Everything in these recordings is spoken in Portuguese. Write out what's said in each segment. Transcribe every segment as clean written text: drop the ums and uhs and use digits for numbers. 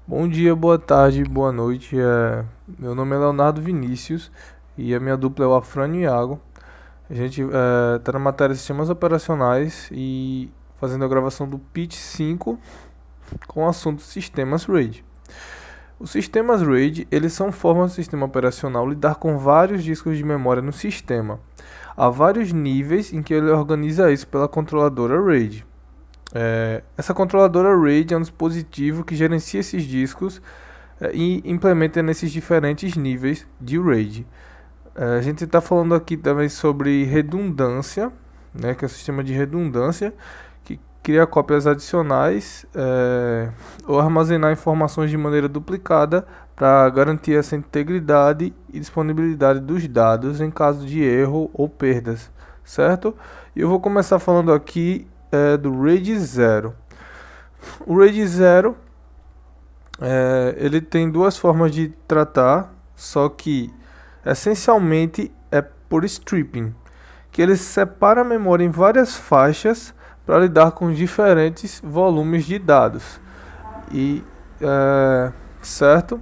Bom dia, boa tarde, boa noite. Meu nome é Leonardo Vinícius e a minha dupla é o Afrânio Iago. A gente está na matéria de Sistemas Operacionais e fazendo a gravação do Pitch 5 com o assunto Sistemas RAID. Os sistemas RAID, eles são formas do sistema operacional lidar com vários discos de memória no sistema. Há vários níveis em que ele organiza isso pela controladora RAID. Essa controladora RAID é um dispositivo que gerencia esses discos e implementa nesses diferentes níveis de RAID. A gente está falando aqui também sobre redundância, né, que é o sistema de redundância, que cria cópias adicionais ou armazenar informações de maneira duplicada para garantir essa integridade e disponibilidade dos dados em caso de erro ou perdas, certo? E eu vou começar falando aqui do RAID 0. O RAID 0 ele tem duas formas de tratar, só que essencialmente é por stripping, que ele separa a memória em várias faixas para lidar com diferentes volumes de dados. E certo?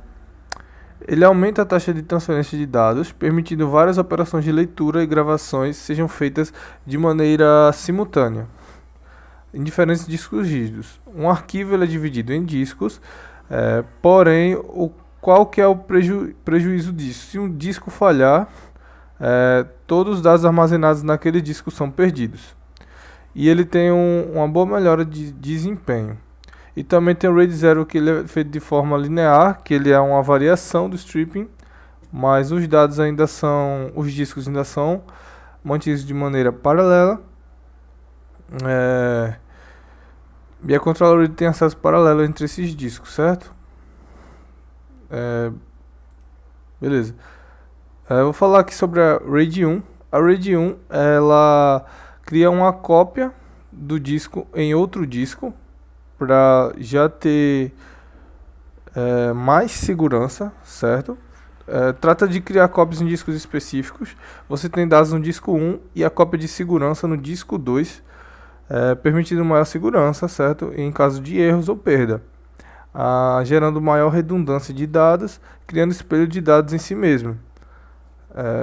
Ele aumenta a taxa de transferência de dados, permitindo várias operações de leitura e gravações sejam feitas de maneira simultânea em diferentes discos rígidos. Um arquivo ele é dividido em discos, porém, qual que é o prejuízo disso? Se um disco falhar, todos os dados armazenados naquele disco são perdidos. E ele tem uma boa melhora de desempenho. E também tem o RAID 0, que ele é feito de forma linear, que ele é uma variação do stripping, mas os discos ainda são mantidos de maneira paralela. E a controladora tem acesso paralelo entre esses discos, certo? Beleza. Eu vou falar aqui sobre a RAID 1. A RAID 1 ela cria uma cópia do disco em outro disco para já ter mais segurança, certo? Trata de criar cópias em discos específicos. Você tem dados no disco 1 e a cópia de segurança no disco 2, permitindo maior segurança, certo? Em caso de erros ou perda, gerando maior redundância de dados, criando espelho de dados em si mesmo.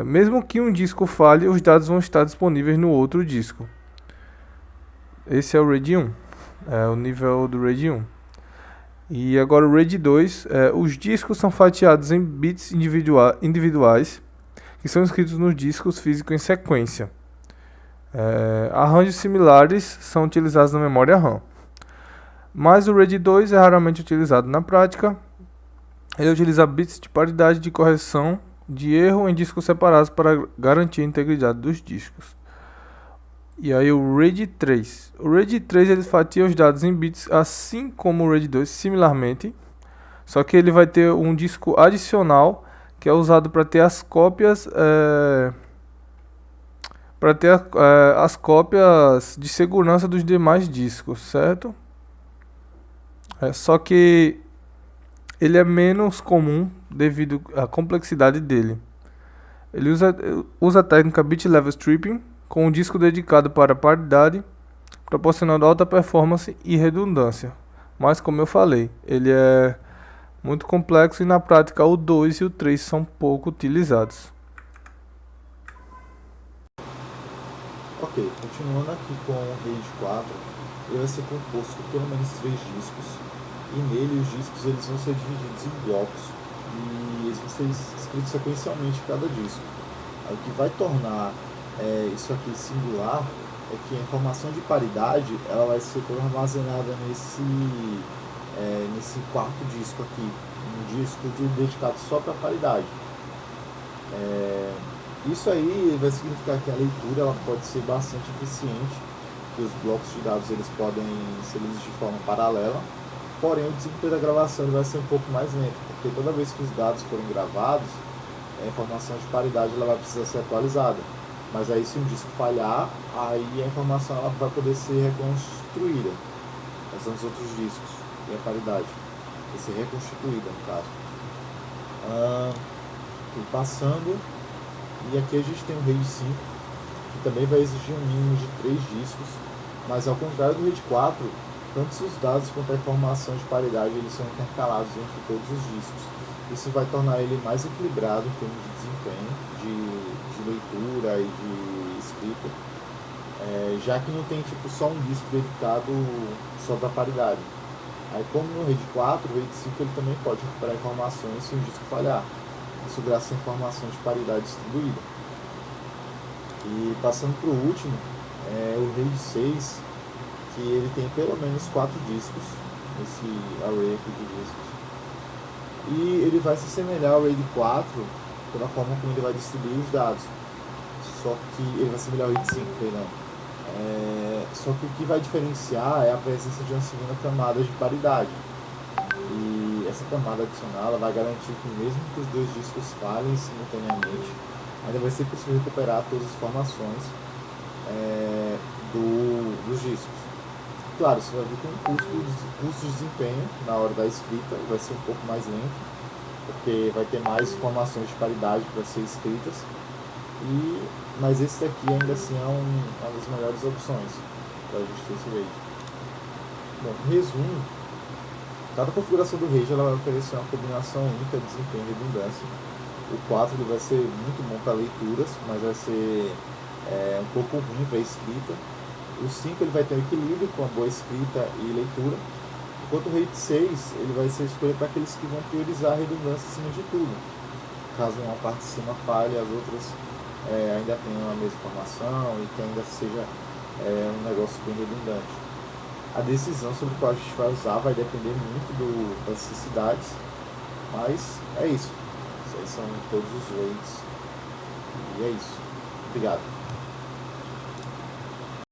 Mesmo que um disco falhe, os dados vão estar disponíveis no outro disco. Esse é o RAID 1, o nível do RAID 1. E agora o RAID 2, os discos são fatiados em bits individuais, que são escritos nos discos físicos em sequência. Arranjos similares são utilizados na memória RAM. Mas o RAID 2 é raramente utilizado na prática. Ele utiliza bits de paridade de correção de erro em discos separados para garantir a integridade dos discos. E aí o RAID 3. O RAID 3 ele fatia os dados em bits assim como o RAID 2, similarmente. Só que ele vai ter um disco adicional que é usado para ter as cópias as cópias de segurança dos demais discos, certo? Só que ele é menos comum devido à complexidade dele. Ele usa a técnica Bit Level Stripping com um disco dedicado para paridade, proporcionando alta performance e redundância. Mas como eu falei, ele é muito complexo e na prática o 2 e o 3 são pouco utilizados. Ok, continuando aqui com o RAID 4, ele vai ser composto por pelo menos 3 discos, e nele os discos eles vão ser divididos em blocos, e eles vão ser escritos sequencialmente em cada disco. Aí, o que vai tornar isso aqui singular é que a informação de paridade ela vai ser toda armazenada nesse quarto disco aqui, um disco dedicado só para paridade. Isso aí vai significar que a leitura ela pode ser bastante eficiente, que os blocos de dados eles podem ser lidos de forma paralela, porém o desempenho da gravação vai ser um pouco mais lento, porque toda vez que os dados forem gravados, a informação de paridade ela vai precisar ser atualizada. Mas aí se um disco falhar, aí a informação ela vai poder ser reconstruída. São os outros discos e a paridade vai ser reconstituída no caso. E passando, e aqui a gente tem o RAID 5, que também vai exigir um mínimo de 3 discos, mas ao contrário do RAID 4, tanto os dados quanto a informação de paridade eles são intercalados entre todos os discos. Isso vai tornar ele mais equilibrado em termos de desempenho, de leitura e de escrita, já que não tem tipo, só um disco dedicado só para paridade. Aí, como no RAID 4, o RAID 5 ele também pode recuperar informações se um disco falhar, isso graças à informação de paridade distribuída. E passando para o último, o RAID 6, que ele tem pelo menos 4 discos, esse array aqui de discos. E ele vai se assemelhar ao RAID 4 pela forma como ele vai distribuir os dados. Só que ele vai se assemelhar ao RAID 5, perdão. Só que o que vai diferenciar é a presença de uma segunda camada de paridade. E essa camada adicional ela vai garantir que mesmo que os dois discos falhem simultaneamente, ainda vai ser possível recuperar todas as informações dos discos. Claro, você vai ver que um custo de desempenho na hora da escrita vai ser um pouco mais lento, porque vai ter mais informações de paridade para ser escritas, mas esse daqui ainda assim é uma das melhores opções para a gente ter esse RAID. Bom, em resumo, cada configuração do RAID ela vai oferecer uma combinação única de desempenho e redundância. O 4 ele vai ser muito bom para leituras, mas vai ser um pouco ruim para escrita. O 5 ele vai ter um equilíbrio com a boa escrita e leitura, enquanto o RAID 6 ele vai ser escolhido para aqueles que vão priorizar a redundância acima de tudo. Caso uma parte de cima falhe, as outras ainda tenham a mesma informação e que ainda seja um negócio bem redundante. A decisão sobre qual a gente vai usar vai depender muito das necessidades, mas é isso. Esses aí são todos os RAIDs e é isso. Obrigado.